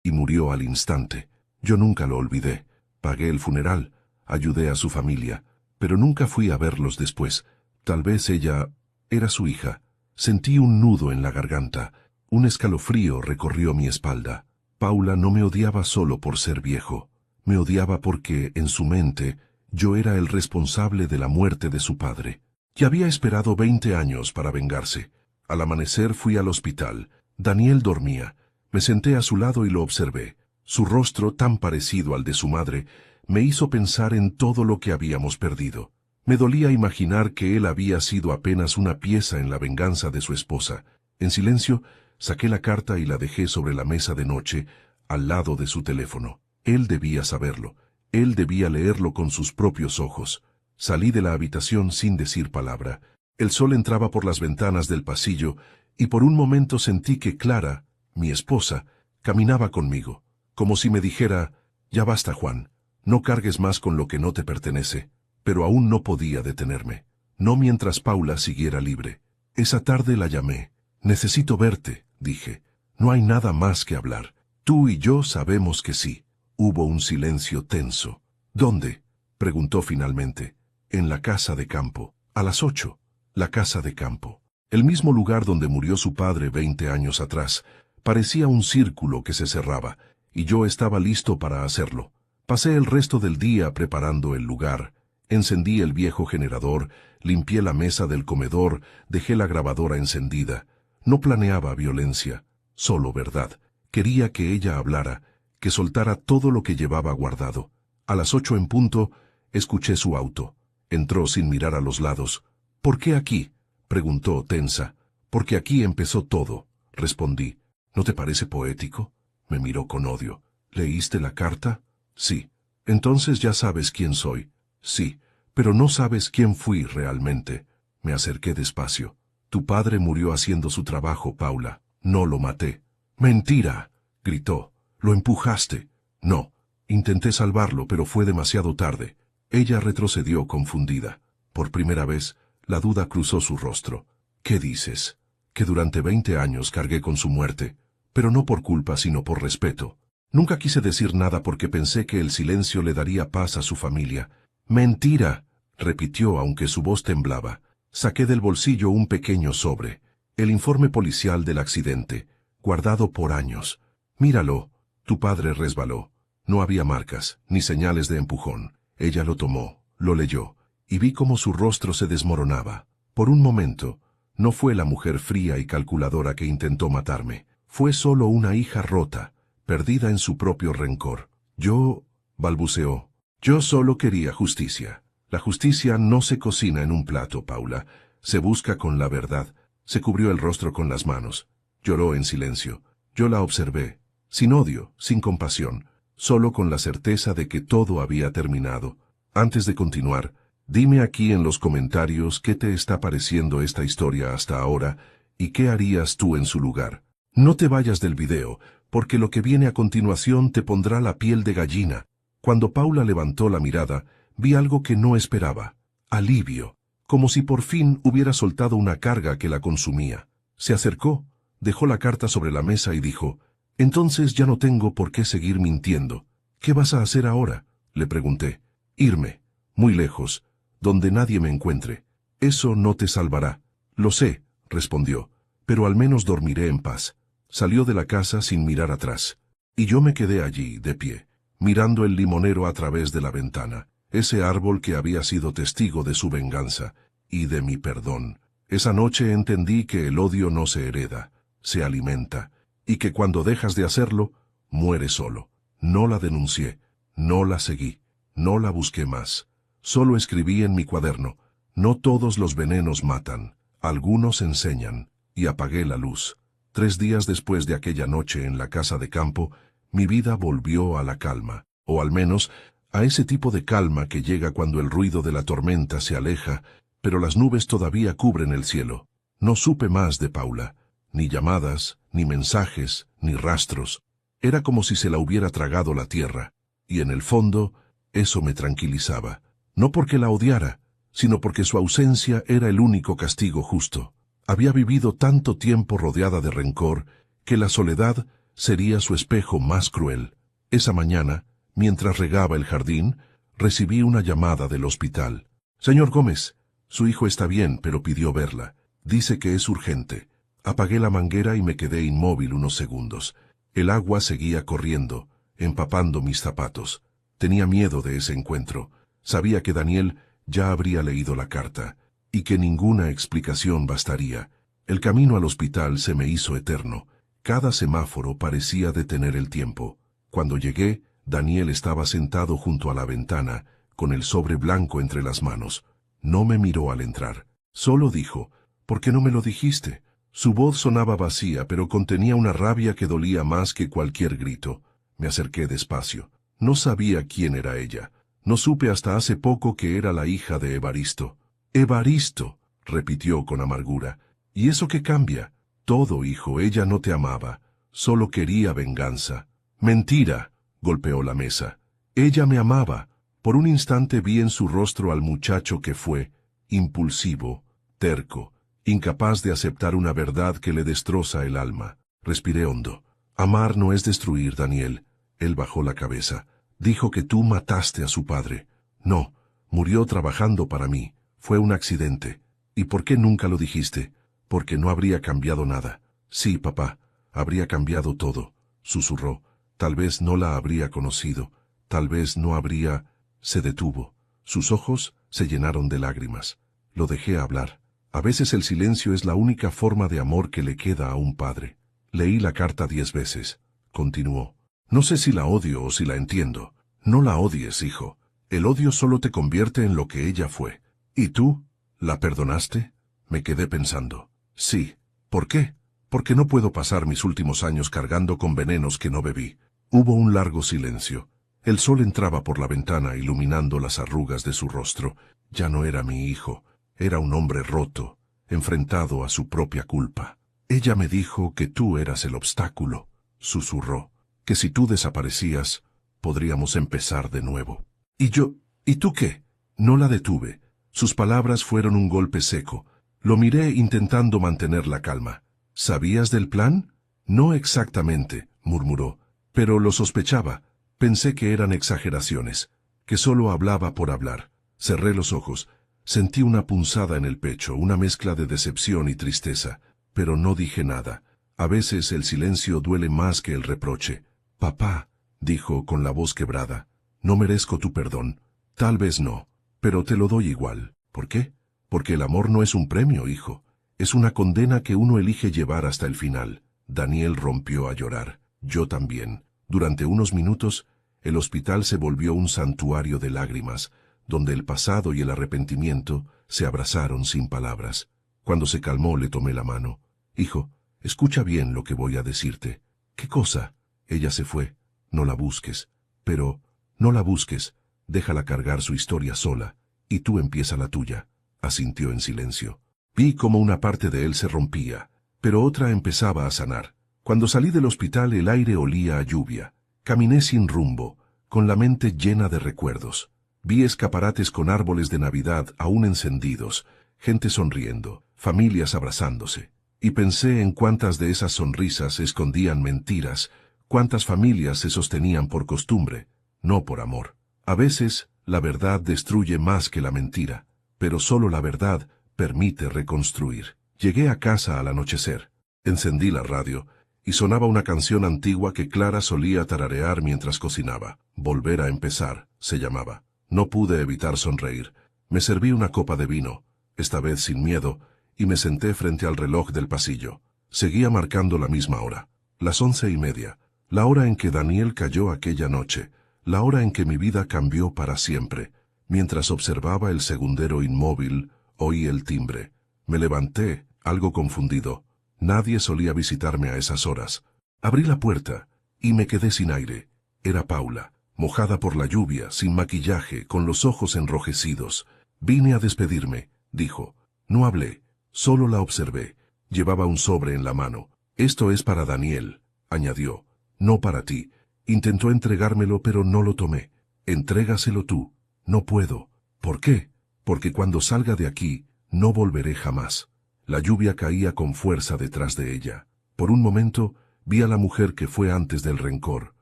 y murió al instante. Yo nunca lo olvidé. Pagué el funeral, ayudé a su familia, pero nunca fui a verlos después. Tal vez ella era su hija. Sentí un nudo en la garganta. Un escalofrío recorrió mi espalda. Paula no me odiaba solo por ser viejo. Me odiaba porque, en su mente, yo era el responsable de la muerte de su padre. Y había esperado 20 años para vengarse. Al amanecer fui al hospital. Daniel dormía. Me senté a su lado y lo observé. Su rostro, tan parecido al de su madre, me hizo pensar en todo lo que habíamos perdido. Me dolía imaginar que él había sido apenas una pieza en la venganza de su esposa. En silencio, saqué la carta y la dejé sobre la mesa de noche, al lado de su teléfono. Él debía saberlo. Él debía leerlo con sus propios ojos. Salí de la habitación sin decir palabra. El sol entraba por las ventanas del pasillo, y por un momento sentí que Clara, mi esposa, caminaba conmigo, como si me dijera: «Ya basta, Juan, no cargues más con lo que no te pertenece». Pero aún no podía detenerme. No mientras Paula siguiera libre. Esa tarde la llamé. «Necesito verte», dije. «No hay nada más que hablar. Tú y yo sabemos que sí». Hubo un silencio tenso. «¿Dónde?», preguntó finalmente. «En la casa de campo. A las 8. La casa de campo. El mismo lugar donde murió su padre 20 años atrás. Parecía un círculo que se cerraba, y yo estaba listo para hacerlo. Pasé el resto del día preparando el lugar. Encendí el viejo generador, limpié la mesa del comedor, dejé la grabadora encendida. No planeaba violencia, solo verdad. Quería que ella hablara, que soltara todo lo que llevaba guardado. A las 8 en punto, escuché su auto. Entró sin mirar a los lados. «¿Por qué aquí?», preguntó tensa. «Porque aquí empezó todo», respondí. «¿No te parece poético?». Me miró con odio. «¿Leíste la carta?». «Sí». «Entonces ya sabes quién soy». «Sí, pero no sabes quién fui realmente». Me acerqué despacio. «Tu padre murió haciendo su trabajo, Paula. No lo maté». «¡Mentira!», gritó. «Lo empujaste». «No. Intenté salvarlo, pero fue demasiado tarde». Ella retrocedió confundida. Por primera vez, la duda cruzó su rostro. «¿Qué dices?». «Que durante 20 años cargué con su muerte, pero no por culpa sino por respeto. Nunca quise decir nada porque pensé que el silencio le daría paz a su familia». «¡Mentira!», repitió aunque su voz temblaba. Saqué del bolsillo un pequeño sobre. El informe policial del accidente, guardado por años. «Míralo. Tu padre resbaló. No había marcas, ni señales de empujón». Ella lo tomó, lo leyó, y vi cómo su rostro se desmoronaba. Por un momento, no fue la mujer fría y calculadora que intentó matarme. Fue solo una hija rota, perdida en su propio rencor. «Yo», balbuceó, «yo solo quería justicia». «La justicia no se cocina en un plato, Paula. Se busca con la verdad». Se cubrió el rostro con las manos. Lloró en silencio. Yo la observé, sin odio, sin compasión, solo con la certeza de que todo había terminado. «Antes de continuar, dime aquí en los comentarios qué te está pareciendo esta historia hasta ahora y qué harías tú en su lugar. No te vayas del video, porque lo que viene a continuación te pondrá la piel de gallina». Cuando Paula levantó la mirada, vi algo que no esperaba. Alivio, como si por fin hubiera soltado una carga que la consumía. Se acercó, dejó la carta sobre la mesa y dijo: «Entonces ya no tengo por qué seguir mintiendo». «¿Qué vas a hacer ahora?», le pregunté. «Irme, muy lejos, donde nadie me encuentre». «Eso no te salvará». «Lo sé», respondió, «pero al menos dormiré en paz». Salió de la casa sin mirar atrás. Y yo me quedé allí, de pie, mirando el limonero a través de la ventana, ese árbol que había sido testigo de su venganza y de mi perdón. Esa noche entendí que el odio no se hereda, se alimenta, y que cuando dejas de hacerlo, muere solo. No la denuncié, no la seguí, no la busqué más. Solo escribí en mi cuaderno: «No todos los venenos matan, algunos enseñan», y apagué la luz. 3 días después de aquella noche en la casa de campo, mi vida volvió a la calma, o al menos a ese tipo de calma que llega cuando el ruido de la tormenta se aleja, pero las nubes todavía cubren el cielo. No supe más de Paula, ni llamadas, ni mensajes, ni rastros. Era como si se la hubiera tragado la tierra, y en el fondo, eso me tranquilizaba. No porque la odiara, sino porque su ausencia era el único castigo justo. Había vivido tanto tiempo rodeada de rencor, que la soledad sería su espejo más cruel. Esa mañana, mientras regaba el jardín, recibí una llamada del hospital. Señor Gómez, su hijo está bien, pero pidió verla. Dice que es urgente. Apagué la manguera y me quedé inmóvil unos segundos. El agua seguía corriendo, empapando mis zapatos. Tenía miedo de ese encuentro. Sabía que Daniel ya habría leído la carta, y que ninguna explicación bastaría. El camino al hospital se me hizo eterno. Cada semáforo parecía detener el tiempo. Cuando llegué, Daniel estaba sentado junto a la ventana, con el sobre blanco entre las manos. No me miró al entrar. Solo dijo, «¿Por qué no me lo dijiste?». Su voz sonaba vacía, pero contenía una rabia que dolía más que cualquier grito. Me acerqué despacio. No sabía quién era ella. No supe hasta hace poco que era la hija de Evaristo. «Evaristo», repitió con amargura. «¿Y eso qué cambia?» «Todo, hijo, ella no te amaba. Solo quería venganza». «Mentira», golpeó la mesa. «Ella me amaba». Por un instante vi en su rostro al muchacho que fue, impulsivo, terco, incapaz de aceptar una verdad que le destroza el alma. Respiré hondo. «Amar no es destruir, Daniel». Él bajó la cabeza. «Dijo que tú mataste a su padre». «No, murió trabajando para mí. Fue un accidente». «¿Y por qué nunca lo dijiste?» «Porque no habría cambiado nada». «Sí, papá, habría cambiado todo», susurró. «Tal vez no la habría conocido. Tal vez no habría...». Se detuvo. Sus ojos se llenaron de lágrimas. Lo dejé hablar. A veces el silencio es la única forma de amor que le queda a un padre. Leí la carta 10 veces. Continuó. «No sé si la odio o si la entiendo». «No la odies, hijo. El odio solo te convierte en lo que ella fue». «¿Y tú? ¿La perdonaste?» Me quedé pensando. «Sí». «¿Por qué?» «Porque no puedo pasar mis últimos años cargando con venenos que no bebí». Hubo un largo silencio. El sol entraba por la ventana iluminando las arrugas de su rostro. Ya no era mi hijo. Era un hombre roto, enfrentado a su propia culpa. «Ella me dijo que tú eras el obstáculo», susurró. «Que si tú desaparecías, podríamos empezar de nuevo». «¿Y yo? ¿Y tú qué?» No la detuve. Sus palabras fueron un golpe seco. Lo miré intentando mantener la calma. «¿Sabías del plan?» «No exactamente», murmuró. «Pero lo sospechaba. Pensé que eran exageraciones, que solo hablaba por hablar». Cerré los ojos. Sentí una punzada en el pecho, una mezcla de decepción y tristeza, pero no dije nada. A veces el silencio duele más que el reproche. «Papá», dijo con la voz quebrada, «no merezco tu perdón». «Tal vez no, pero te lo doy igual». «¿Por qué?» «Porque el amor no es un premio, hijo. Es una condena que uno elige llevar hasta el final». Daniel rompió a llorar. Yo también. Durante unos minutos, el hospital se volvió un santuario de lágrimas, donde el pasado y el arrepentimiento se abrazaron sin palabras. Cuando se calmó, le tomé la mano. «Hijo, escucha bien lo que voy a decirte». «¿Qué cosa?» «Ella se fue. No la busques». «Pero, no la busques. Déjala cargar su historia sola, y tú empieza la tuya», asintió en silencio. Vi cómo una parte de él se rompía, pero otra empezaba a sanar. Cuando salí del hospital el aire olía a lluvia. Caminé sin rumbo, con la mente llena de recuerdos. Vi escaparates con árboles de Navidad aún encendidos, gente sonriendo, familias abrazándose. Y pensé en cuántas de esas sonrisas escondían mentiras, cuántas familias se sostenían por costumbre, no por amor. A veces, la verdad destruye más que la mentira, pero solo la verdad permite reconstruir. Llegué a casa al anochecer. Encendí la radio, y sonaba una canción antigua que Clara solía tararear mientras cocinaba. «Volver a empezar», se llamaba. No pude evitar sonreír. Me serví una copa de vino, esta vez sin miedo, y me senté frente al reloj del pasillo. Seguía marcando la misma hora, las 11:30, la hora en que Daniel cayó aquella noche, la hora en que mi vida cambió para siempre. Mientras observaba el segundero inmóvil, oí el timbre. Me levanté, algo confundido. Nadie solía visitarme a esas horas. Abrí la puerta, y me quedé sin aire. Era Paula, mojada por la lluvia, sin maquillaje, con los ojos enrojecidos. «Vine a despedirme», dijo. No hablé, solo la observé. Llevaba un sobre en la mano. «Esto es para Daniel», añadió. «No para ti». Intentó entregármelo, pero no lo tomé. «Entrégaselo tú». «No puedo». «¿Por qué?» «Porque cuando salga de aquí, no volveré jamás». La lluvia caía con fuerza detrás de ella. Por un momento, Vi a la mujer que fue antes del rencor,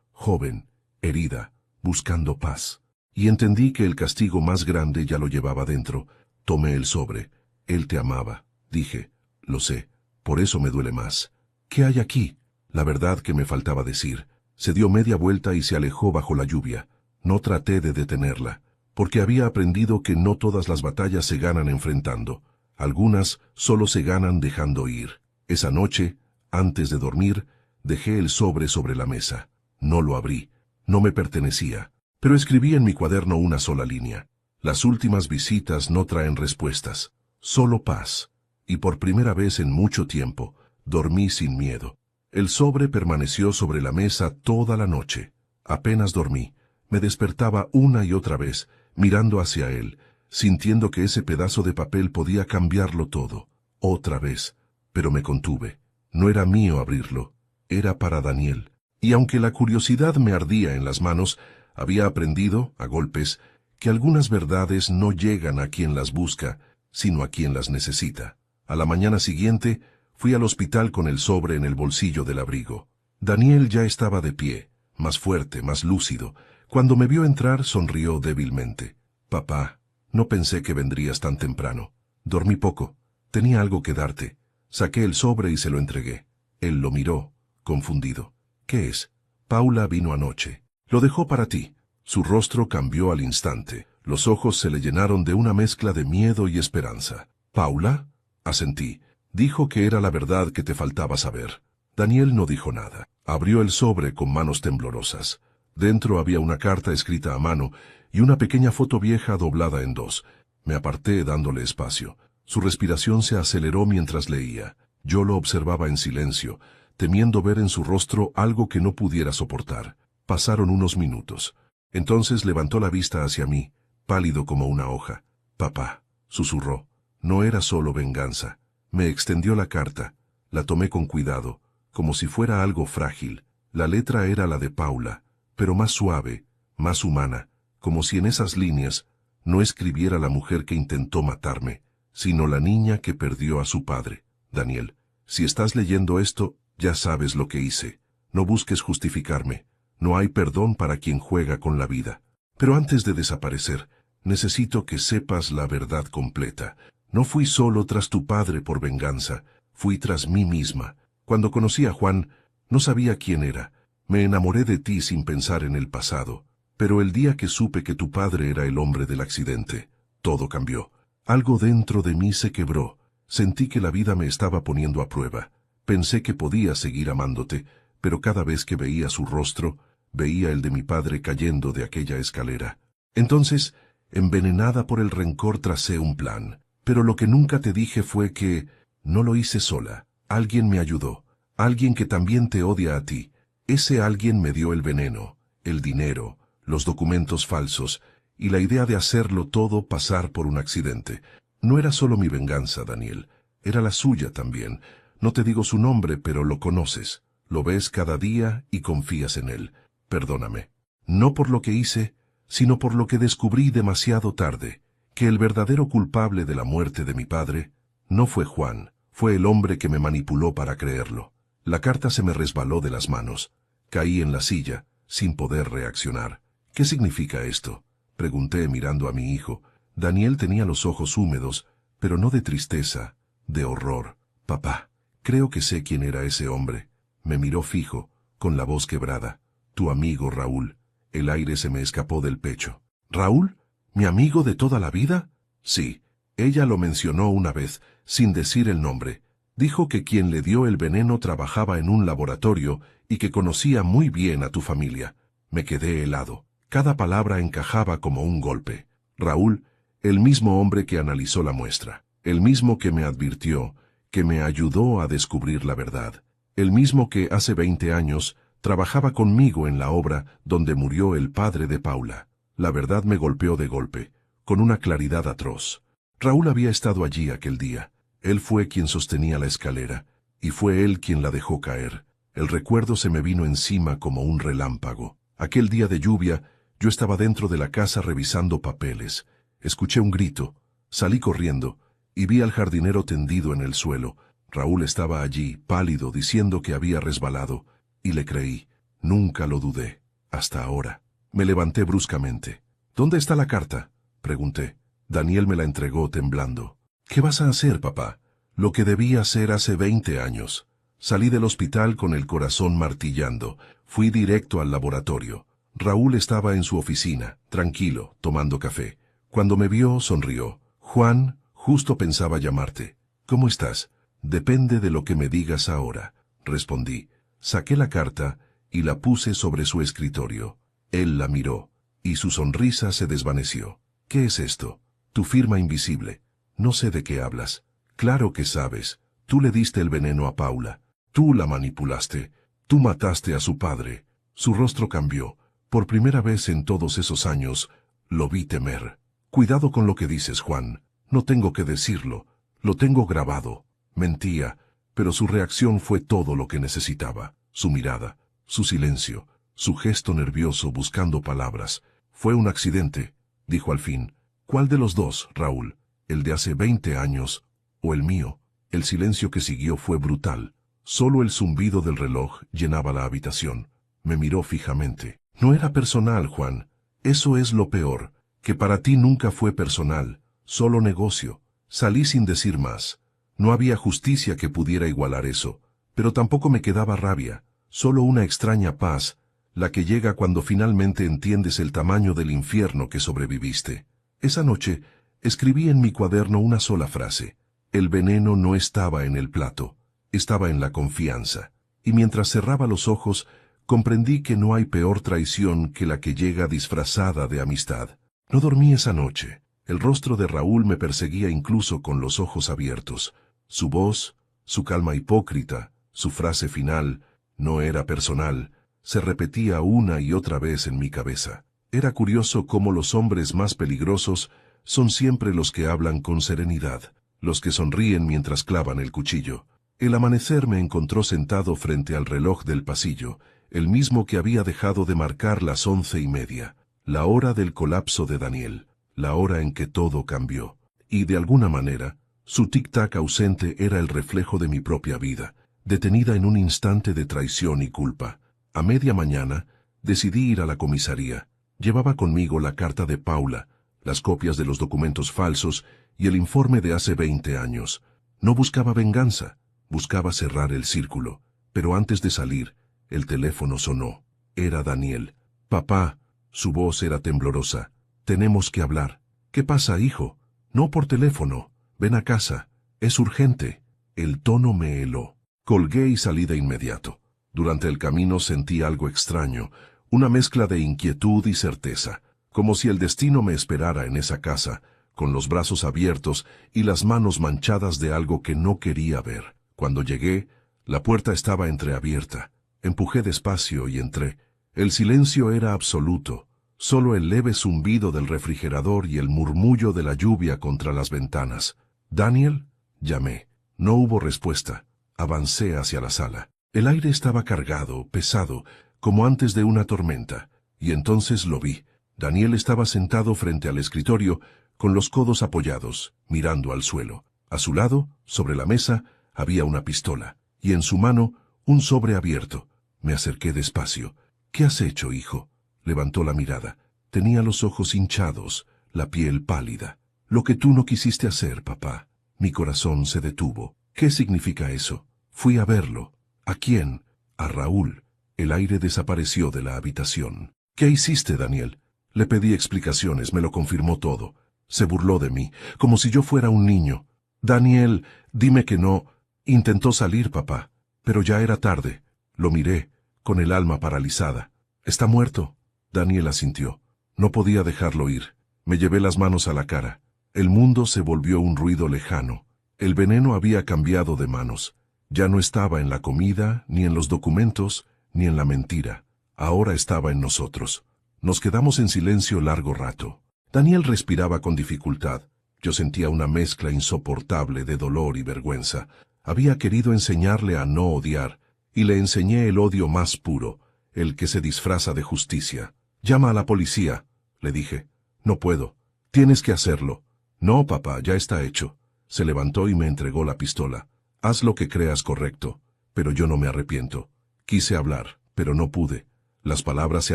joven, herida, buscando paz. Y entendí que el castigo más grande ya lo llevaba dentro. Tomé el sobre. Él te amaba. Dije, lo sé, por eso me duele más. ¿Qué hay aquí? La verdad que me faltaba decir. Se dio media vuelta y se alejó bajo la lluvia. No traté de detenerla, porque había aprendido que no todas las batallas se ganan enfrentando. Algunas solo se ganan dejando ir. Esa noche, antes de dormir, dejé el sobre la mesa. No lo abrí. No me pertenecía. Pero escribí en mi cuaderno una sola línea. Las últimas visitas no traen respuestas, solo paz. Y por primera vez en mucho tiempo, dormí sin miedo. El sobre permaneció sobre la mesa toda la noche. Apenas dormí. Me despertaba una y otra vez, mirando hacia él, sintiendo que ese pedazo de papel podía cambiarlo todo. Otra vez. Pero me contuve. No era mío abrirlo. Era para Daniel. Y aunque la curiosidad me ardía en las manos, había aprendido, a golpes, que algunas verdades no llegan a quien las busca, sino a quien las necesita. A la mañana siguiente, fui al hospital con el sobre en el bolsillo del abrigo. Daniel ya estaba de pie, más fuerte, más lúcido. Cuando me vio entrar, sonrió débilmente. Papá, no pensé que vendrías tan temprano. Dormí poco. Tenía algo que darte. Saqué el sobre y se lo entregué. Él lo miró, confundido. ¿Qué es? Paula vino anoche. Lo dejó para ti. Su rostro cambió al instante. Los ojos se le llenaron de una mezcla de miedo y esperanza. ¿Paula? Asentí. Dijo que era la verdad que te faltaba saber. Daniel no dijo nada. Abrió el sobre con manos temblorosas. Dentro había una carta escrita a mano y una pequeña foto vieja doblada en dos. Me aparté dándole espacio. Su respiración se aceleró mientras leía. Yo lo observaba en silencio, temiendo ver en su rostro algo que no pudiera soportar. Pasaron unos minutos. Entonces levantó la vista hacia mí, pálido como una hoja. Papá, susurró. No era solo venganza. Me extendió la carta. La tomé con cuidado, como si fuera algo frágil. La letra era la de Paula, pero más suave, más humana, como si en esas líneas no escribiera la mujer que intentó matarme, sino la niña que perdió a su padre. Daniel, si estás leyendo esto, ya sabes lo que hice. No busques justificarme. No hay perdón para quien juega con la vida. Pero antes de desaparecer, necesito que sepas la verdad completa. No fui solo tras tu padre por venganza, fui tras mí misma. Cuando conocí a Juan, no sabía quién era. Me enamoré de ti sin pensar en el pasado. Pero el día que supe que tu padre era el hombre del accidente, todo cambió. Algo dentro de mí se quebró. Sentí que la vida me estaba poniendo a prueba. Pensé que podía seguir amándote, pero cada vez que veía su rostro, veía el de mi padre cayendo de aquella escalera. Entonces, envenenada por el rencor, tracé un plan. Pero lo que nunca te dije fue que no lo hice sola. Alguien me ayudó. Alguien que también te odia a ti. Ese alguien me dio el veneno, el dinero, los documentos falsos y la idea de hacerlo todo pasar por un accidente. No era solo mi venganza, Daniel. Era la suya también. No te digo su nombre, pero lo conoces. Lo ves cada día y confías en él. Perdóname. No por lo que hice, sino por lo que descubrí demasiado tarde, que el verdadero culpable de la muerte de mi padre no fue Juan, fue el hombre que me manipuló para creerlo. La carta se me resbaló de las manos. Caí en la silla, sin poder reaccionar. ¿Qué significa esto? Pregunté mirando a mi hijo. Daniel tenía los ojos húmedos, pero no de tristeza, de horror. Papá, creo que sé quién era ese hombre. Me miró fijo, con la voz quebrada. Tu amigo Raúl. El aire se me escapó del pecho. ¿Raúl? ¿Mi amigo de toda la vida? Sí. Ella lo mencionó una vez, sin decir el nombre. Dijo que quien le dio el veneno trabajaba en un laboratorio y que conocía muy bien a tu familia. Me quedé helado. Cada palabra encajaba como un golpe. Raúl, el mismo hombre que analizó la muestra. El mismo que me advirtió, que me ayudó a descubrir la verdad. El mismo que hace 20 años trabajaba conmigo en la obra donde murió el padre de Paula. La verdad me golpeó de golpe, con una claridad atroz. Raúl había estado allí aquel día. Él fue quien sostenía la escalera, y fue él quien la dejó caer. El recuerdo se me vino encima como un relámpago. Aquel día de lluvia, yo estaba dentro de la casa revisando papeles. Escuché un grito, salí corriendo, y vi al jardinero tendido en el suelo. Raúl estaba allí, pálido, diciendo que había resbalado, Y le creí. Nunca lo dudé. Hasta ahora. Me levanté bruscamente. ¿Dónde está la carta?, pregunté. Daniel me la entregó temblando. ¿Qué vas a hacer, papá? Lo que debí hacer hace 20 años. Salí del hospital con el corazón martillando. Fui directo al laboratorio. Raúl estaba en su oficina, tranquilo, tomando café. Cuando me vio, sonrió. Juan, justo pensaba llamarte. ¿Cómo estás? Depende de lo que me digas ahora, respondí. Saqué la carta y la puse sobre su escritorio. Él la miró, y su sonrisa se desvaneció. ¿Qué es esto? Tu firma invisible. No sé de qué hablas. Claro que sabes. Tú le diste el veneno a Paula. Tú la manipulaste. Tú mataste a su padre. Su rostro cambió. Por primera vez en todos esos años, lo vi temer. Cuidado con lo que dices, Juan. No tengo que decirlo. Lo tengo grabado. Mentía, pero su reacción fue todo lo que necesitaba. Su mirada, su silencio, su gesto nervioso buscando palabras. Fue un accidente, dijo al fin. ¿Cuál de los dos, Raúl? ¿El de hace 20 años o el mío? El silencio que siguió fue brutal. Solo el zumbido del reloj llenaba la habitación. Me miró fijamente. No era personal, Juan. Eso es lo peor, que para ti nunca fue personal, solo negocio. Salí sin decir más. No había justicia que pudiera igualar eso, pero tampoco me quedaba rabia, solo una extraña paz, la que llega cuando finalmente entiendes el tamaño del infierno que sobreviviste. Esa noche, escribí en mi cuaderno una sola frase. El veneno no estaba en el plato, estaba en la confianza. Y mientras cerraba los ojos, comprendí que no hay peor traición que la que llega disfrazada de amistad. No dormí esa noche. El rostro de Raúl me perseguía incluso con los ojos abiertos. Su voz, su calma hipócrita, su frase final, no era personal, se repetía una y otra vez en mi cabeza. Era curioso cómo los hombres más peligrosos son siempre los que hablan con serenidad, los que sonríen mientras clavan el cuchillo. El amanecer me encontró sentado frente al reloj del pasillo, el mismo que había dejado de marcar las 11:30, la hora del colapso de Daniel, la hora en que todo cambió. Y de alguna manera, su tic-tac ausente era el reflejo de mi propia vida, detenida en un instante de traición y culpa. A media mañana, decidí ir a la comisaría. Llevaba conmigo la carta de Paula, las copias de los documentos falsos y el informe de hace 20 años. No buscaba venganza, buscaba cerrar el círculo. Pero antes de salir, el teléfono sonó. Era Daniel. Papá, su voz era temblorosa. Tenemos que hablar. ¿Qué pasa, hijo? No por teléfono. Ven a casa. Es urgente. El tono me heló. Colgué y salí de inmediato. Durante el camino sentí algo extraño, una mezcla de inquietud y certeza, como si el destino me esperara en esa casa, con los brazos abiertos y las manos manchadas de algo que no quería ver. Cuando llegué, la puerta estaba entreabierta. Empujé despacio y entré. El silencio era absoluto, solo el leve zumbido del refrigerador y el murmullo de la lluvia contra las ventanas. «¿Daniel?», llamé. No hubo respuesta. Avancé hacia la sala. El aire estaba cargado, pesado, como antes de una tormenta, y entonces lo vi. Daniel estaba sentado frente al escritorio, con los codos apoyados, mirando al suelo. A su lado, sobre la mesa, había una pistola, y en su mano, un sobre abierto. Me acerqué despacio. «¿Qué has hecho, hijo?». Levantó la mirada. Tenía los ojos hinchados, la piel pálida. «Lo que tú no quisiste hacer, papá». Mi corazón se detuvo. «¿Qué significa eso?». Fui a verlo. «¿A quién?». «A Raúl». El aire desapareció de la habitación. «¿Qué hiciste, Daniel?». Le pedí explicaciones, me lo confirmó todo. Se burló de mí, como si yo fuera un niño. «Daniel, dime que no». Intentó salir, papá, pero ya era tarde. Lo miré, con el alma paralizada. «¿Está muerto?». Daniel asintió. No podía dejarlo ir. Me llevé las manos a la cara. El mundo se volvió un ruido lejano. El veneno había cambiado de manos. Ya no estaba en la comida, ni en los documentos, ni en la mentira. Ahora estaba en nosotros. Nos quedamos en silencio largo rato. Daniel respiraba con dificultad. Yo sentía una mezcla insoportable de dolor y vergüenza. Había querido enseñarle a no odiar, y le enseñé el odio más puro, el que se disfraza de justicia. «Llama a la policía», le dije. «No puedo. Tienes que hacerlo». «No, papá, ya está hecho». Se levantó y me entregó la pistola. «Haz lo que creas correcto, pero yo no me arrepiento. Quise hablar, pero no pude. Las palabras se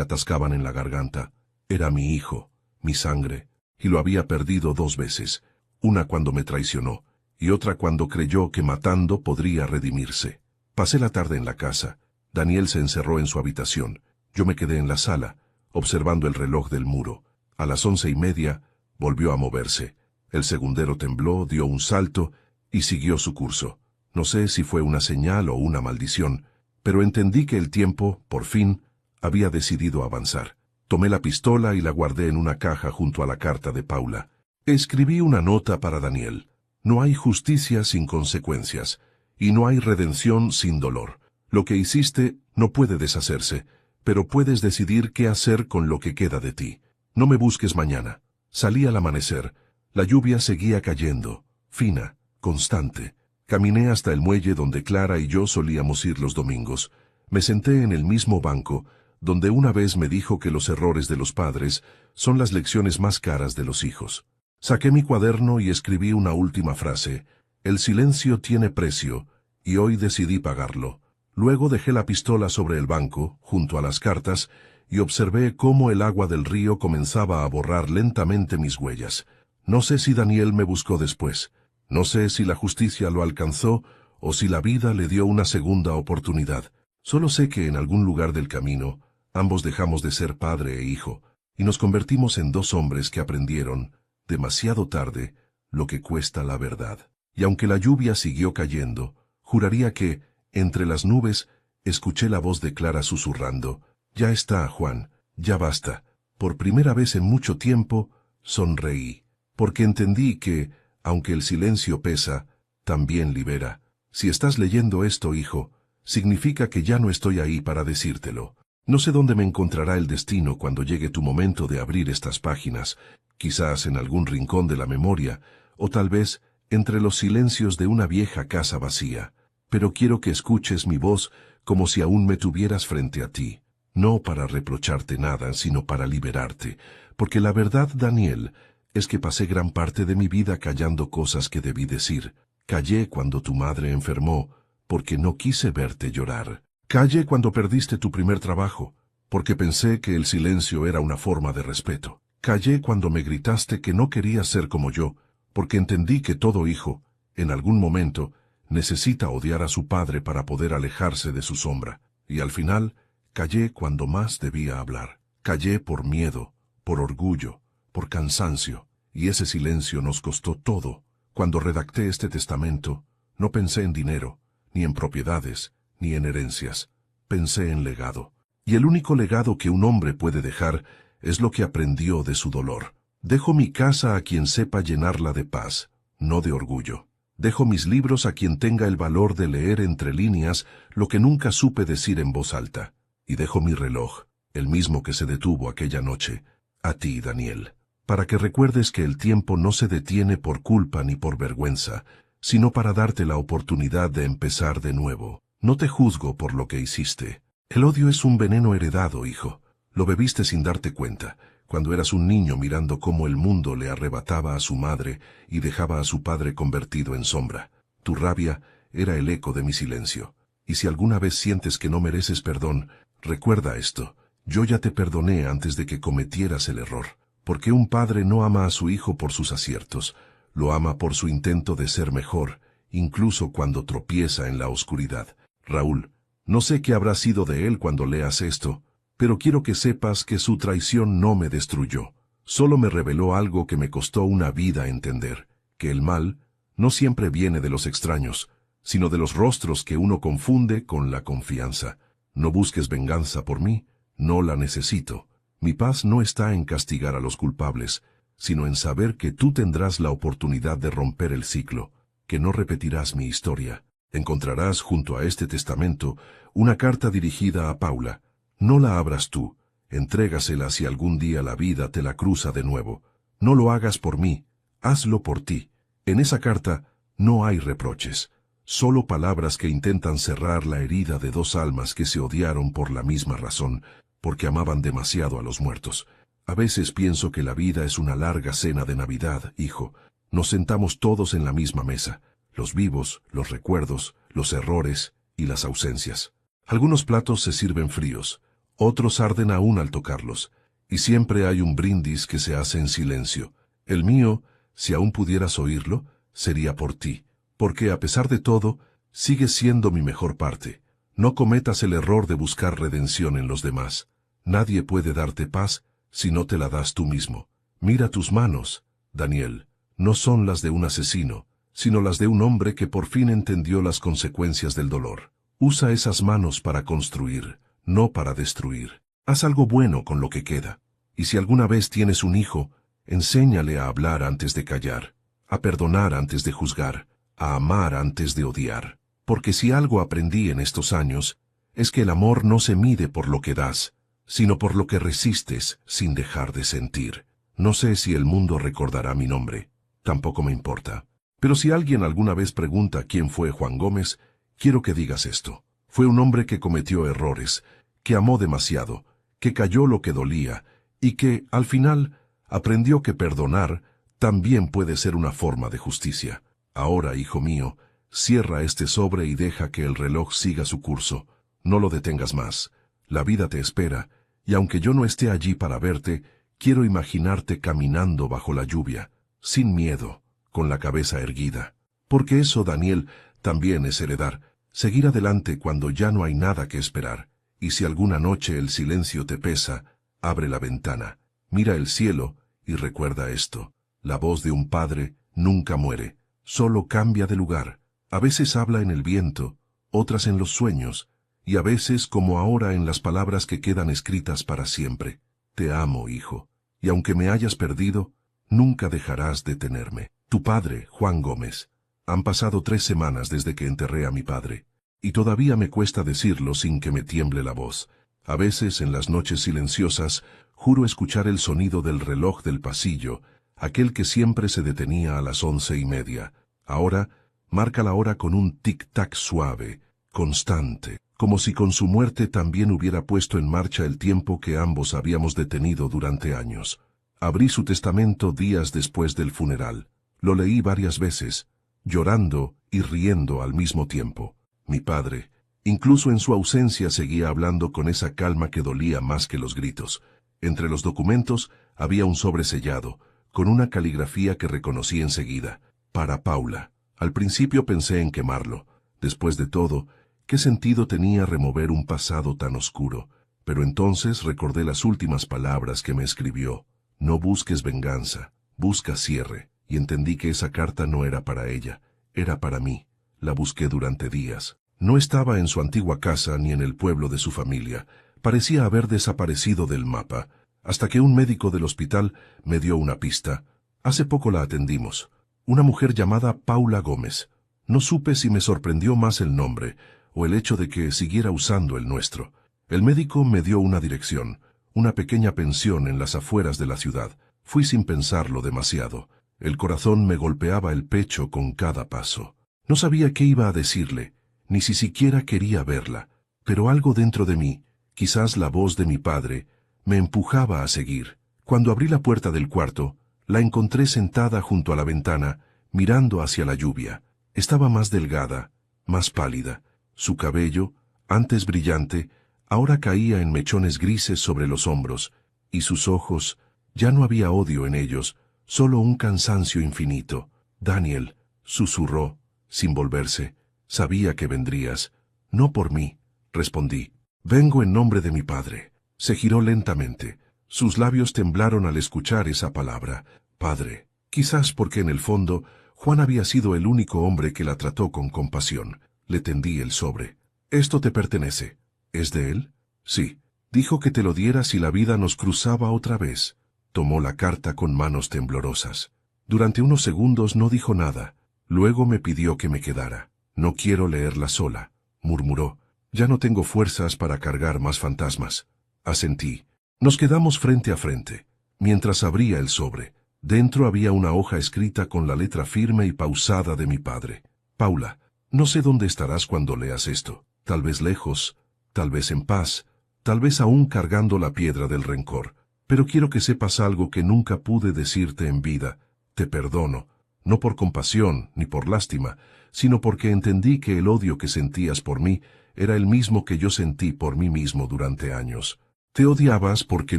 atascaban en la garganta. Era mi hijo, mi sangre, y lo había perdido 2 veces, una cuando me traicionó, y otra cuando creyó que matando podría redimirse. Pasé la tarde en la casa. Daniel se encerró en su habitación. Yo me quedé en la sala, observando el reloj del muro. A las 11:30, volvió a moverse. El segundero tembló, dio un salto y siguió su curso. No sé si fue una señal o una maldición, pero entendí que el tiempo, por fin, había decidido avanzar. Tomé la pistola y la guardé en una caja junto a la carta de Paula. Escribí una nota para Daniel. No hay justicia sin consecuencias, y no hay redención sin dolor. Lo que hiciste no puede deshacerse, pero puedes decidir qué hacer con lo que queda de ti. No me busques mañana. Salí al amanecer. La lluvia seguía cayendo, fina, constante. Caminé hasta el muelle donde Clara y yo solíamos ir los domingos. Me senté en el mismo banco, donde una vez me dijo que los errores de los padres son las lecciones más caras de los hijos. Saqué mi cuaderno y escribí una última frase. El silencio tiene precio, y hoy decidí pagarlo. Luego dejé la pistola sobre el banco, junto a las cartas, y observé cómo el agua del río comenzaba a borrar lentamente mis huellas. No sé si Daniel me buscó después. No sé si la justicia lo alcanzó o si la vida le dio una segunda oportunidad. Solo sé que en algún lugar del camino, ambos dejamos de ser padre e hijo, y nos convertimos en 2 hombres que aprendieron, demasiado tarde, lo que cuesta la verdad. Y aunque la lluvia siguió cayendo, juraría que, entre las nubes, escuché la voz de Clara susurrando: «Ya está, Juan, ya basta». Por primera vez en mucho tiempo, sonreí, porque entendí que, aunque el silencio pesa, también libera. Si estás leyendo esto, hijo, significa que ya no estoy ahí para decírtelo. No sé dónde me encontrará el destino cuando llegue tu momento de abrir estas páginas, quizás en algún rincón de la memoria, o tal vez entre los silencios de una vieja casa vacía. Pero quiero que escuches mi voz como si aún me tuvieras frente a ti, no para reprocharte nada, sino para liberarte, porque la verdad, Daniel, es que pasé gran parte de mi vida callando cosas que debí decir. Callé cuando tu madre enfermó, porque no quise verte llorar. Callé cuando perdiste tu primer trabajo, porque pensé que el silencio era una forma de respeto. Callé cuando me gritaste que no querías ser como yo, porque entendí que todo hijo, en algún momento, necesita odiar a su padre para poder alejarse de su sombra. Y al final, callé cuando más debía hablar. Callé por miedo, por orgullo, por cansancio, y ese silencio nos costó todo. Cuando redacté este testamento, no pensé en dinero, ni en propiedades, ni en herencias. Pensé en legado. Y el único legado que un hombre puede dejar es lo que aprendió de su dolor. Dejo mi casa a quien sepa llenarla de paz, no de orgullo. Dejo mis libros a quien tenga el valor de leer entre líneas lo que nunca supe decir en voz alta. Y dejo mi reloj, el mismo que se detuvo aquella noche, a ti, Daniel, para que recuerdes que el tiempo no se detiene por culpa ni por vergüenza, sino para darte la oportunidad de empezar de nuevo. No te juzgo por lo que hiciste. El odio es un veneno heredado, hijo. Lo bebiste sin darte cuenta, cuando eras un niño mirando cómo el mundo le arrebataba a su madre y dejaba a su padre convertido en sombra. Tu rabia era el eco de mi silencio. Y si alguna vez sientes que no mereces perdón, recuerda esto: yo ya te perdoné antes de que cometieras el error. Porque un padre no ama a su hijo por sus aciertos, lo ama por su intento de ser mejor, incluso cuando tropieza en la oscuridad. Raúl, no sé qué habrá sido de él cuando leas esto, pero quiero que sepas que su traición no me destruyó. Solo me reveló algo que me costó una vida entender, que el mal no siempre viene de los extraños, sino de los rostros que uno confunde con la confianza. No busques venganza por mí, no la necesito. Mi paz no está en castigar a los culpables, sino en saber que tú tendrás la oportunidad de romper el ciclo, que no repetirás mi historia. Encontrarás junto a este testamento una carta dirigida a Paula. No la abras tú, entrégasela si algún día la vida te la cruza de nuevo. No lo hagas por mí, hazlo por ti. En esa carta no hay reproches, solo palabras que intentan cerrar la herida de 2 almas que se odiaron por la misma razón, porque amaban demasiado a los muertos. A veces pienso que la vida es una larga cena de Navidad, hijo. Nos sentamos todos en la misma mesa, los vivos, los recuerdos, los errores y las ausencias. Algunos platos se sirven fríos, otros arden aún al tocarlos, y siempre hay un brindis que se hace en silencio. El mío, si aún pudieras oírlo, sería por ti, porque a pesar de todo, sigues siendo mi mejor parte. No cometas el error de buscar redención en los demás. Nadie puede darte paz si no te la das tú mismo. Mira tus manos, Daniel, no son las de un asesino, sino las de un hombre que por fin entendió las consecuencias del dolor. Usa esas manos para construir, no para destruir. Haz algo bueno con lo que queda. Y si alguna vez tienes un hijo, enséñale a hablar antes de callar, a perdonar antes de juzgar, a amar antes de odiar. Porque si algo aprendí en estos años, es que el amor no se mide por lo que das, sino por lo que resistes sin dejar de sentir. No sé si el mundo recordará mi nombre, tampoco me importa. Pero si alguien alguna vez pregunta quién fue Juan Gómez, quiero que digas esto. Fue un hombre que cometió errores, que amó demasiado, que calló lo que dolía, y que, al final, aprendió que perdonar también puede ser una forma de justicia. Ahora, hijo mío, cierra este sobre y deja que el reloj siga su curso. No lo detengas más. La vida te espera, y aunque yo no esté allí para verte, quiero imaginarte caminando bajo la lluvia, sin miedo, con la cabeza erguida. Porque eso, Daniel, también es heredar, seguir adelante cuando ya no hay nada que esperar. Y si alguna noche el silencio te pesa, abre la ventana, mira el cielo y recuerda esto. La voz de un padre nunca muere, solo cambia de lugar. A veces habla en el viento, otras en los sueños, y a veces, como ahora, en las palabras que quedan escritas para siempre. Te amo, hijo, y aunque me hayas perdido, nunca dejarás de tenerme. Tu padre, Juan Gómez. Han pasado 3 semanas desde que enterré a mi padre, y todavía me cuesta decirlo sin que me tiemble la voz. A veces, en las noches silenciosas, juro escuchar el sonido del reloj del pasillo, aquel que siempre se detenía a las 11:30. Ahora, marca la hora con un tic-tac suave, constante, como si con su muerte también hubiera puesto en marcha el tiempo que ambos habíamos detenido durante años. Abrí su testamento días después del funeral. Lo leí varias veces, llorando y riendo al mismo tiempo. Mi padre, incluso en su ausencia, seguía hablando con esa calma que dolía más que los gritos. Entre los documentos había un sobre sellado, con una caligrafía que reconocí enseguida. Para Paula. Al principio pensé en quemarlo. Después de todo, ¿qué sentido tenía remover un pasado tan oscuro? Pero entonces recordé las últimas palabras que me escribió. No busques venganza, busca cierre. Y entendí que esa carta no era para ella, era para mí. La busqué durante días. No estaba en su antigua casa ni en el pueblo de su familia. Parecía haber desaparecido del mapa, hasta que un médico del hospital me dio una pista. Hace poco la atendimos. Una mujer llamada Paula Gómez. No supe si me sorprendió más el nombre o el hecho de que siguiera usando el nuestro. El médico me dio una dirección, una pequeña pensión en las afueras de la ciudad. Fui sin pensarlo demasiado. El corazón me golpeaba el pecho con cada paso. No sabía qué iba a decirle, ni si siquiera quería verla, pero algo dentro de mí, quizás la voz de mi padre, me empujaba a seguir. Cuando abrí la puerta del cuarto, la encontré sentada junto a la ventana, mirando hacia la lluvia. Estaba más delgada, más pálida. Su cabello, antes brillante, ahora caía en mechones grises sobre los hombros, y sus ojos, ya no había odio en ellos, solo un cansancio infinito. Daniel, susurró, sin volverse, sabía que vendrías. No por mí, respondí. Vengo en nombre de mi padre. Se giró lentamente. Sus labios temblaron al escuchar esa palabra. Padre. Quizás porque en el fondo, Juan había sido el único hombre que la trató con compasión. Le tendí el sobre. Esto te pertenece. ¿Es de él? Sí. Dijo que te lo diera si la vida nos cruzaba otra vez. Tomó la carta con manos temblorosas. Durante unos segundos no dijo nada. Luego me pidió que me quedara. No quiero leerla sola, murmuró. Ya no tengo fuerzas para cargar más fantasmas. Asentí. Nos quedamos frente a frente. Mientras abría el sobre, dentro había una hoja escrita con la letra firme y pausada de mi padre. Paula, no sé dónde estarás cuando leas esto. Tal vez lejos, tal vez en paz, tal vez aún cargando la piedra del rencor. Pero quiero que sepas algo que nunca pude decirte en vida. Te perdono, no por compasión ni por lástima, sino porque entendí que el odio que sentías por mí era el mismo que yo sentí por mí mismo durante años. Te odiabas porque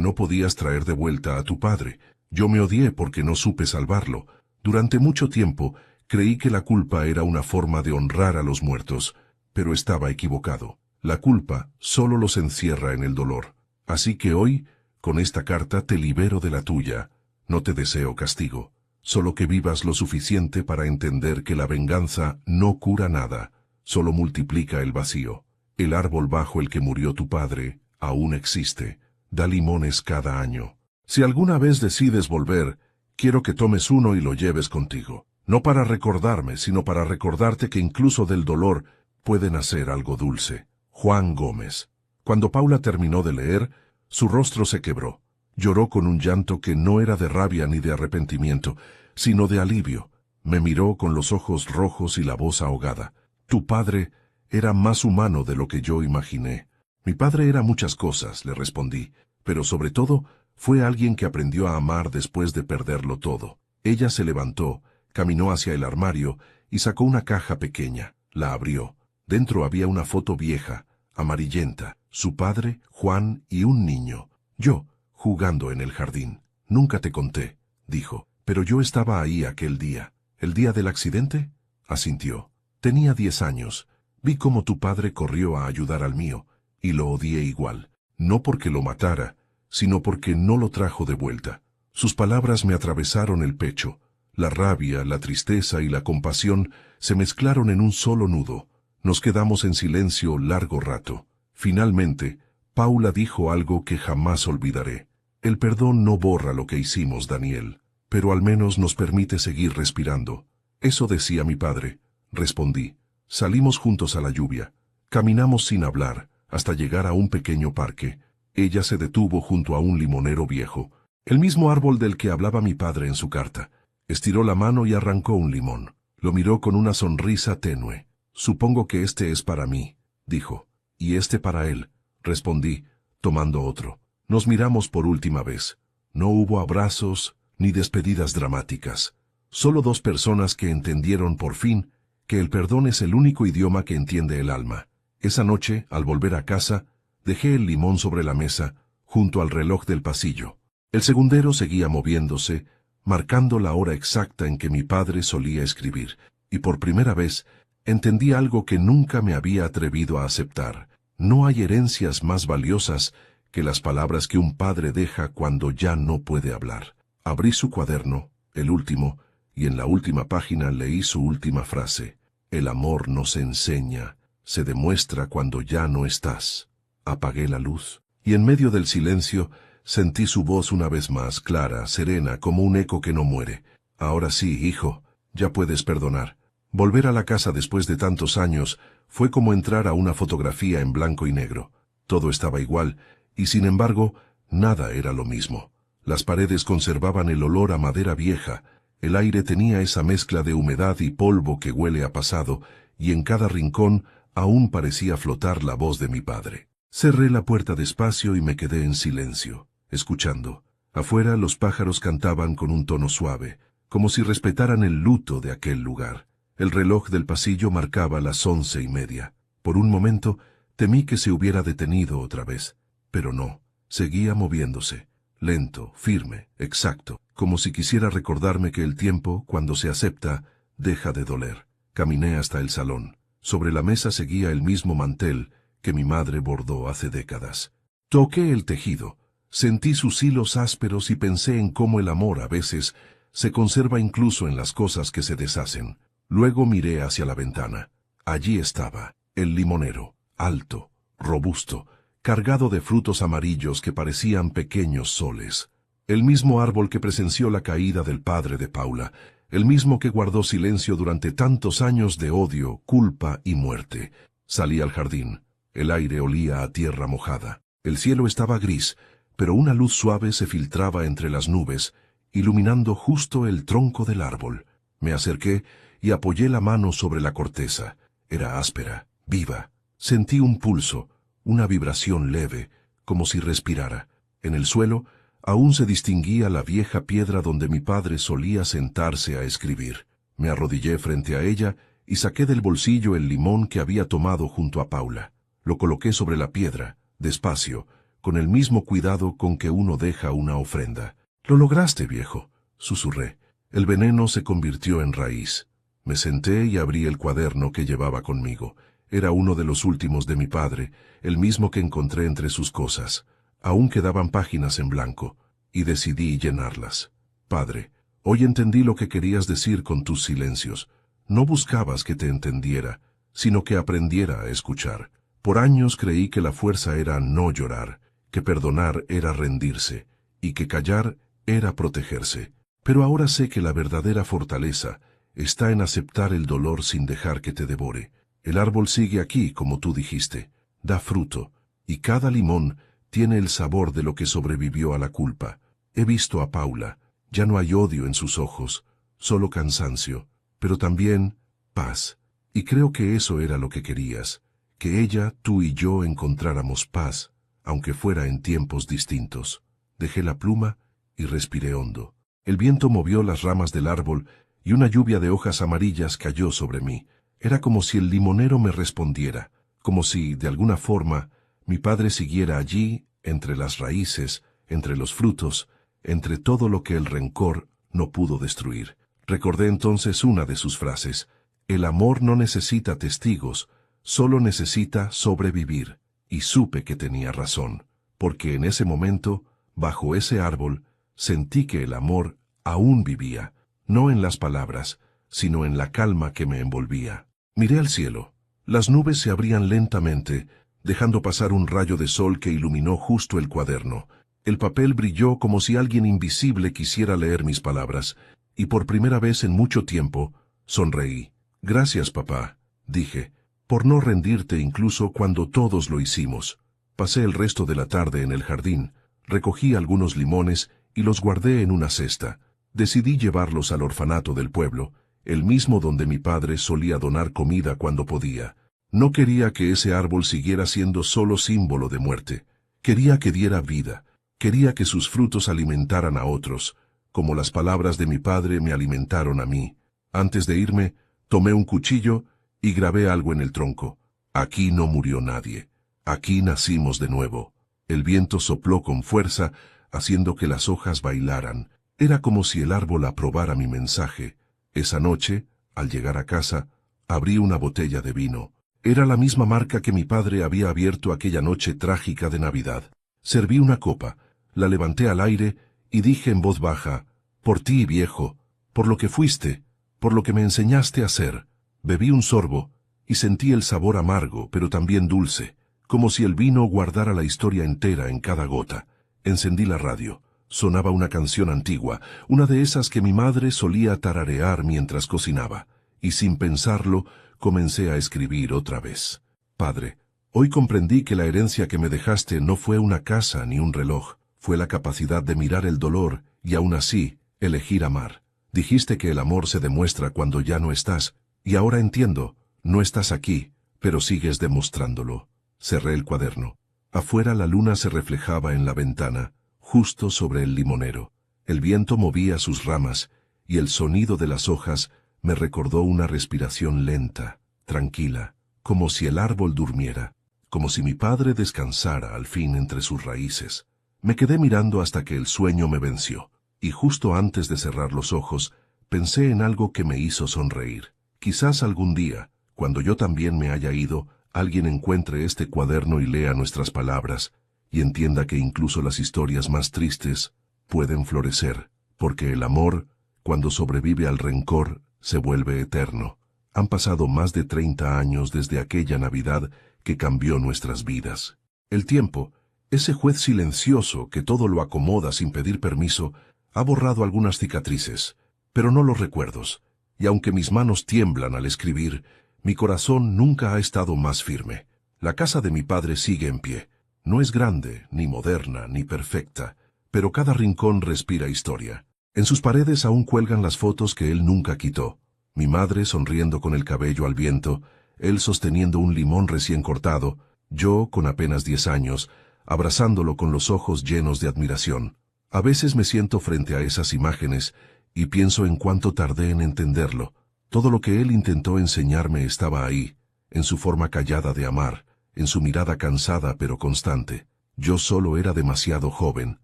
no podías traer de vuelta a tu padre. Yo me odié porque no supe salvarlo. Durante mucho tiempo creí que la culpa era una forma de honrar a los muertos, pero estaba equivocado. La culpa solo los encierra en el dolor. Así que hoy, con esta carta te libero de la tuya. No te deseo castigo, solo que vivas lo suficiente para entender que la venganza no cura nada, solo multiplica el vacío. El árbol bajo el que murió tu padre aún existe, da limones cada año. Si alguna vez decides volver, quiero que tomes uno y lo lleves contigo. No para recordarme, sino para recordarte que incluso del dolor puede nacer algo dulce. Juan Gómez. Cuando Paula terminó de leer, su rostro se quebró. Lloró con un llanto que no era de rabia ni de arrepentimiento, sino de alivio. Me miró con los ojos rojos y la voz ahogada. Tu padre era más humano de lo que yo imaginé. Mi padre era muchas cosas, le respondí, pero sobre todo fue alguien que aprendió a amar después de perderlo todo. Ella se levantó, caminó hacia el armario y sacó una caja pequeña. La abrió. Dentro había una foto vieja, amarillenta, su padre, Juan y un niño. Yo, jugando en el jardín. Nunca te conté, dijo, pero yo estaba ahí aquel día. ¿El día del accidente? Asintió. Tenía 10 años. Vi cómo tu padre corrió a ayudar al mío, y lo odié igual. No porque lo matara, sino porque no lo trajo de vuelta. Sus palabras me atravesaron el pecho. La rabia, la tristeza y la compasión se mezclaron en un solo nudo. Nos quedamos en silencio largo rato. Finalmente, Paula dijo algo que jamás olvidaré. El perdón no borra lo que hicimos, Daniel, pero al menos nos permite seguir respirando. Eso decía mi padre, respondí. Salimos juntos a la lluvia. Caminamos sin hablar, hasta llegar a un pequeño parque. Ella se detuvo junto a un limonero viejo, el mismo árbol del que hablaba mi padre en su carta. Estiró la mano y arrancó un limón. Lo miró con una sonrisa tenue. Supongo que este es para mí, dijo. Y este para él, respondí, tomando otro. Nos miramos por última vez. No hubo abrazos ni despedidas dramáticas. Solo dos personas que entendieron por fin que el perdón es el único idioma que entiende el alma. Esa noche, al volver a casa, dejé el limón sobre la mesa, junto al reloj del pasillo. El segundero seguía moviéndose, marcando la hora exacta en que mi padre solía escribir, y por primera vez entendí algo que nunca me había atrevido a aceptar. No hay herencias más valiosas que las palabras que un padre deja cuando ya no puede hablar. Abrí su cuaderno, el último, y en la última página leí su última frase. El amor no se enseña, se demuestra cuando ya no estás. Apagué la luz, y en medio del silencio sentí su voz una vez más, clara, serena, como un eco que no muere. Ahora sí, hijo, ya puedes perdonar. Volver a la casa después de tantos años fue como entrar a una fotografía en blanco y negro. Todo estaba igual, y sin embargo, nada era lo mismo. Las paredes conservaban el olor a madera vieja, el aire tenía esa mezcla de humedad y polvo que huele a pasado, y en cada rincón aún parecía flotar la voz de mi padre. Cerré la puerta despacio y me quedé en silencio, escuchando. Afuera los pájaros cantaban con un tono suave, como si respetaran el luto de aquel lugar. El reloj del pasillo marcaba las 11:30. Por un momento temí que se hubiera detenido otra vez, pero no, seguía moviéndose, lento, firme, exacto, como si quisiera recordarme que el tiempo, cuando se acepta, deja de doler. Caminé hasta el salón. Sobre la mesa seguía el mismo mantel que mi madre bordó hace décadas. Toqué el tejido, sentí sus hilos ásperos y pensé en cómo el amor a veces se conserva incluso en las cosas que se deshacen. Luego miré hacia la ventana. Allí estaba, el limonero, alto, robusto, cargado de frutos amarillos que parecían pequeños soles. El mismo árbol que presenció la caída del padre de Paula, el mismo que guardó silencio durante tantos años de odio, culpa y muerte. Salí al jardín. El aire olía a tierra mojada. El cielo estaba gris, pero una luz suave se filtraba entre las nubes, iluminando justo el tronco del árbol. Me acerqué y apoyé la mano sobre la corteza. Era áspera, viva. Sentí un pulso, una vibración leve, como si respirara. En el suelo aún se distinguía la vieja piedra donde mi padre solía sentarse a escribir. Me arrodillé frente a ella y saqué del bolsillo el limón que había tomado junto a Paula. Lo coloqué sobre la piedra, despacio, con el mismo cuidado con que uno deja una ofrenda. «Lo lograste, viejo», susurré. El veneno se convirtió en raíz. Me senté y abrí el cuaderno que llevaba conmigo. Era uno de los últimos de mi padre, el mismo que encontré entre sus cosas. Aún quedaban páginas en blanco, y decidí llenarlas. «Padre, hoy entendí lo que querías decir con tus silencios. No buscabas que te entendiera, sino que aprendiera a escuchar. Por años creí que la fuerza era no llorar, que perdonar era rendirse, y que callar era protegerse. Pero ahora sé que la verdadera fortaleza está en aceptar el dolor sin dejar que te devore. El árbol sigue aquí, como tú dijiste, da fruto, y cada limón tiene el sabor de lo que sobrevivió a la culpa. He visto a Paula, ya no hay odio en sus ojos, solo cansancio, pero también paz. Y creo que eso era lo que querías, que ella, tú y yo encontráramos paz, aunque fuera en tiempos distintos». Dejé la pluma y respiré hondo. El viento movió las ramas del árbol y una lluvia de hojas amarillas cayó sobre mí. Era como si el limonero me respondiera, como si, de alguna forma, mi padre siguiera allí, entre las raíces, entre los frutos, entre todo lo que el rencor no pudo destruir. Recordé entonces una de sus frases: «El amor no necesita testigos, solo necesita sobrevivir». Y supe que tenía razón, porque en ese momento, bajo ese árbol, sentí que el amor aún vivía, no en las palabras, sino en la calma que me envolvía. Miré al cielo. Las nubes se abrían lentamente, dejando pasar un rayo de sol que iluminó justo el cuaderno. El papel brilló como si alguien invisible quisiera leer mis palabras, y por primera vez en mucho tiempo, sonreí. «Gracias, papá», dije, «por no rendirte incluso cuando todos lo hicimos». Pasé el resto de la tarde en el jardín, recogí algunos limones y los guardé en una cesta. Decidí llevarlos al orfanato del pueblo, el mismo donde mi padre solía donar comida cuando podía. No quería que ese árbol siguiera siendo solo símbolo de muerte. Quería que diera vida. Quería que sus frutos alimentaran a otros, como las palabras de mi padre me alimentaron a mí. Antes de irme, tomé un cuchillo y grabé algo en el tronco. «Aquí no murió nadie. Aquí nacimos de nuevo». El viento sopló con fuerza, haciendo que las hojas bailaran. Era como si el árbol aprobara mi mensaje. Esa noche, al llegar a casa, abrí una botella de vino. Era la misma marca que mi padre había abierto aquella noche trágica de Navidad. Serví una copa, la levanté al aire y dije en voz baja: «Por ti, viejo, por lo que fuiste, por lo que me enseñaste a ser». Bebí un sorbo y sentí el sabor amargo, pero también dulce, como si el vino guardara la historia entera en cada gota. Encendí la radio. Sonaba una canción antigua, una de esas que mi madre solía tararear mientras cocinaba, y sin pensarlo, comencé a escribir otra vez. «Padre, hoy comprendí que la herencia que me dejaste no fue una casa ni un reloj, fue la capacidad de mirar el dolor y aún así elegir amar. Dijiste que el amor se demuestra cuando ya no estás, y ahora entiendo, no estás aquí, pero sigues demostrándolo». Cerré el cuaderno. Afuera la luna se reflejaba en la ventana, justo sobre el limonero. El viento movía sus ramas, y el sonido de las hojas me recordó una respiración lenta, tranquila, como si el árbol durmiera, como si mi padre descansara al fin entre sus raíces. Me quedé mirando hasta que el sueño me venció, y justo antes de cerrar los ojos, pensé en algo que me hizo sonreír. Quizás algún día, cuando yo también me haya ido, alguien encuentre este cuaderno y lea nuestras palabras, y entienda que incluso las historias más tristes pueden florecer, porque el amor, cuando sobrevive al rencor, se vuelve eterno. Han pasado más de 30 años desde aquella Navidad que cambió nuestras vidas. El tiempo, ese juez silencioso que todo lo acomoda sin pedir permiso, ha borrado algunas cicatrices, pero no los recuerdos, y aunque mis manos tiemblan al escribir, mi corazón nunca ha estado más firme. La casa de mi padre sigue en pie. No es grande, ni moderna, ni perfecta, pero cada rincón respira historia. En sus paredes aún cuelgan las fotos que él nunca quitó. Mi madre sonriendo con el cabello al viento, él sosteniendo un limón recién cortado, yo, con apenas 10 años, abrazándolo con los ojos llenos de admiración. A veces me siento frente a esas imágenes y pienso en cuánto tardé en entenderlo. Todo lo que él intentó enseñarme estaba ahí, en su forma callada de amar, en su mirada cansada pero constante. Yo solo era demasiado joven,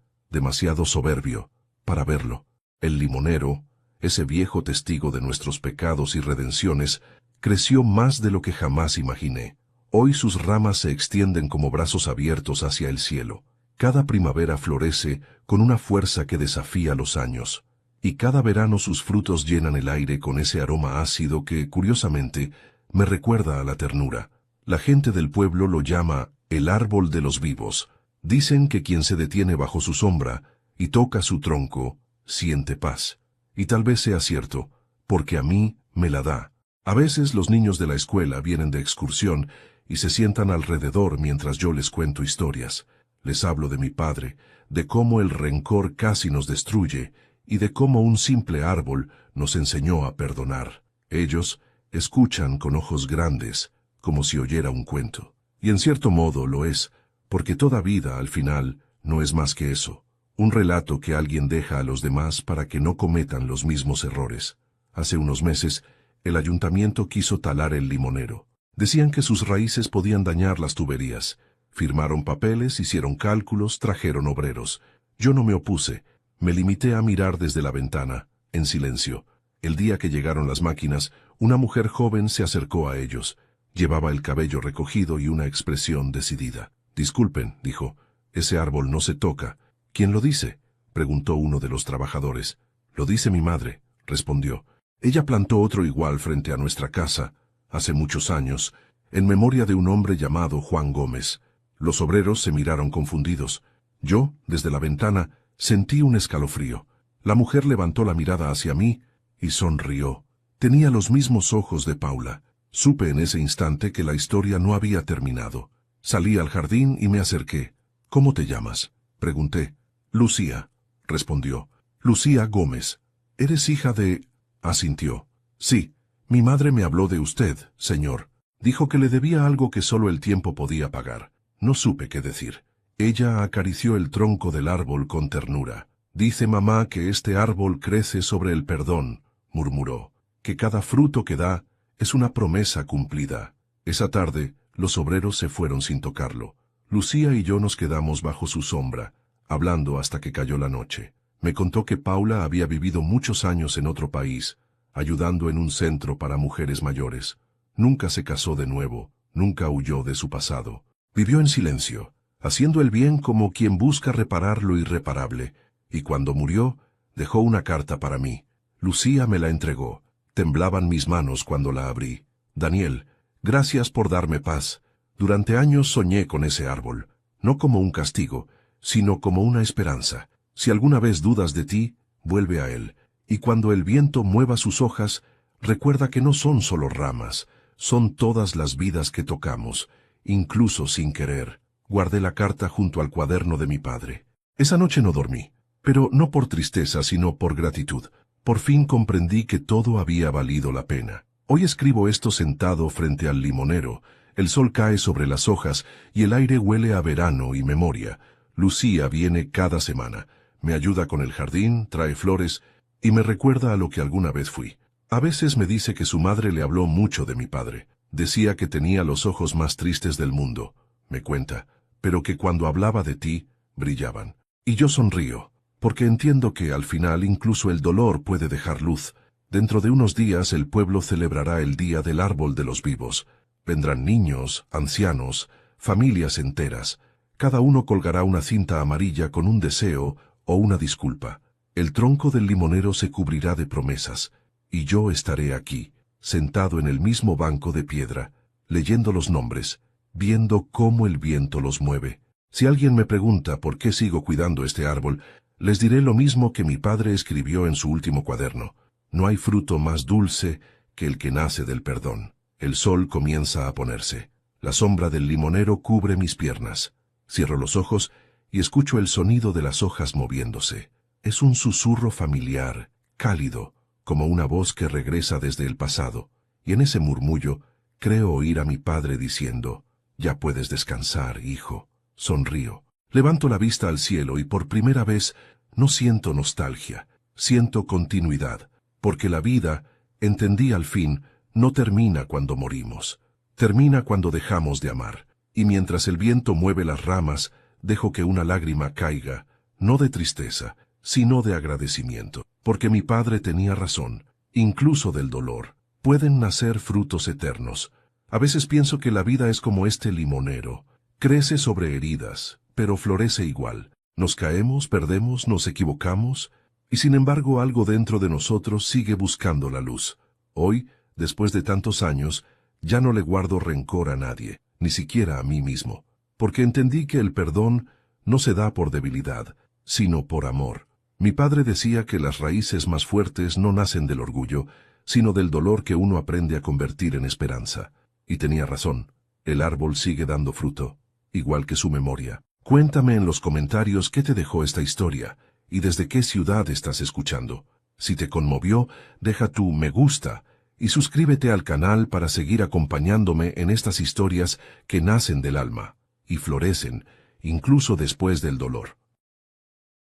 demasiado soberbio, para verlo. El limonero, ese viejo testigo de nuestros pecados y redenciones, creció más de lo que jamás imaginé. Hoy sus ramas se extienden como brazos abiertos hacia el cielo. Cada primavera florece con una fuerza que desafía los años. Y cada verano sus frutos llenan el aire con ese aroma ácido que, curiosamente, me recuerda a la ternura. La gente del pueblo lo llama el árbol de los vivos. Dicen que quien se detiene bajo su sombra y toca su tronco, siente paz. Y tal vez sea cierto, porque a mí me la da. A veces los niños de la escuela vienen de excursión y se sientan alrededor mientras yo les cuento historias. Les hablo de mi padre, de cómo el rencor casi nos destruye y de cómo un simple árbol nos enseñó a perdonar. Ellos escuchan con ojos grandes, como si oyera un cuento. Y en cierto modo lo es, porque toda vida, al final, no es más que eso. Un relato que alguien deja a los demás para que no cometan los mismos errores. Hace unos meses, el ayuntamiento quiso talar el limonero. Decían que sus raíces podían dañar las tuberías. Firmaron papeles, hicieron cálculos, trajeron obreros. Yo no me opuse. Me limité a mirar desde la ventana, en silencio. El día que llegaron las máquinas, una mujer joven se acercó a ellos. Llevaba el cabello recogido y una expresión decidida. «Disculpen», dijo, «ese árbol no se toca». «¿Quién lo dice?», preguntó uno de los trabajadores. «Lo dice mi madre», respondió. «Ella plantó otro igual frente a nuestra casa, hace muchos años, en memoria de un hombre llamado Juan Gómez». Los obreros se miraron confundidos. Yo, desde la ventana, sentí un escalofrío. La mujer levantó la mirada hacia mí y sonrió. Tenía los mismos ojos de Paula. Supe en ese instante que la historia no había terminado. Salí al jardín y me acerqué. «¿Cómo te llamas?», pregunté. «Lucía», respondió. «Lucía Gómez. ¿Eres hija de...?» Asintió. «Sí, mi madre me habló de usted, señor. Dijo que le debía algo que solo el tiempo podía pagar». No supe qué decir. Ella acarició el tronco del árbol con ternura. «Dice mamá que este árbol crece sobre el perdón», murmuró, «que cada fruto que da es una promesa cumplida». Esa tarde, los obreros se fueron sin tocarlo. Lucía y yo nos quedamos bajo su sombra, hablando hasta que cayó la noche. Me contó que Paula había vivido muchos años en otro país, ayudando en un centro para mujeres mayores. Nunca se casó de nuevo, nunca huyó de su pasado. Vivió en silencio, haciendo el bien como quien busca reparar lo irreparable, y cuando murió, dejó una carta para mí. Lucía me la entregó. Temblaban mis manos cuando la abrí. «Daniel, gracias por darme paz. Durante años soñé con ese árbol, no como un castigo, sino como una esperanza. Si alguna vez dudas de ti, vuelve a él, y cuando el viento mueva sus hojas, recuerda que no son solo ramas, son todas las vidas que tocamos». Incluso sin querer, guardé la carta junto al cuaderno de mi padre. Esa noche no dormí, pero no por tristeza, sino por gratitud. Por fin comprendí que todo había valido la pena. Hoy escribo esto sentado frente al limonero. El sol cae sobre las hojas y el aire huele a verano y memoria. Lucía viene cada semana. Me ayuda con el jardín, trae flores y me recuerda a lo que alguna vez fui. A veces me dice que su madre le habló mucho de mi padre. Decía que tenía los ojos más tristes del mundo, me cuenta, pero que cuando hablaba de ti, brillaban. Y yo sonrío, porque entiendo que al final incluso el dolor puede dejar luz. Dentro de unos días el pueblo celebrará el Día del Árbol de los Vivos. Vendrán niños, ancianos, familias enteras. Cada uno colgará una cinta amarilla con un deseo o una disculpa. El tronco del limonero se cubrirá de promesas, y yo estaré aquí, sentado en el mismo banco de piedra, leyendo los nombres, viendo cómo el viento los mueve. Si alguien me pregunta por qué sigo cuidando este árbol, les diré lo mismo que mi padre escribió en su último cuaderno. No hay fruto más dulce que el que nace del perdón. El sol comienza a ponerse. La sombra del limonero cubre mis piernas. Cierro los ojos y escucho el sonido de las hojas moviéndose. Es un susurro familiar, cálido, como una voz que regresa desde el pasado, y en ese murmullo creo oír a mi padre diciendo: «Ya puedes descansar, hijo». Sonrío. Levanto la vista al cielo y por primera vez no siento nostalgia, siento continuidad, porque la vida, entendí al fin, no termina cuando morimos, termina cuando dejamos de amar. y mientras el viento mueve las ramas, dejo que una lágrima caiga, no de tristeza, sino de agradecimiento, porque mi padre tenía razón, incluso del dolor pueden nacer frutos eternos. A veces pienso que la vida es como este limonero, crece sobre heridas, pero florece igual. Nos caemos, perdemos, nos equivocamos, y sin embargo algo dentro de nosotros sigue buscando la luz. Hoy, después de tantos años, ya no le guardo rencor a nadie, ni siquiera a mí mismo, porque entendí que el perdón no se da por debilidad, sino por amor. Mi padre decía que las raíces más fuertes no nacen del orgullo, sino del dolor que uno aprende a convertir en esperanza. Y tenía razón, el árbol sigue dando fruto, igual que su memoria. Cuéntame en los comentarios qué te dejó esta historia, y desde qué ciudad estás escuchando. Si te conmovió, deja tu me gusta, y suscríbete al canal para seguir acompañándome en estas historias que nacen del alma, y florecen, incluso después del dolor.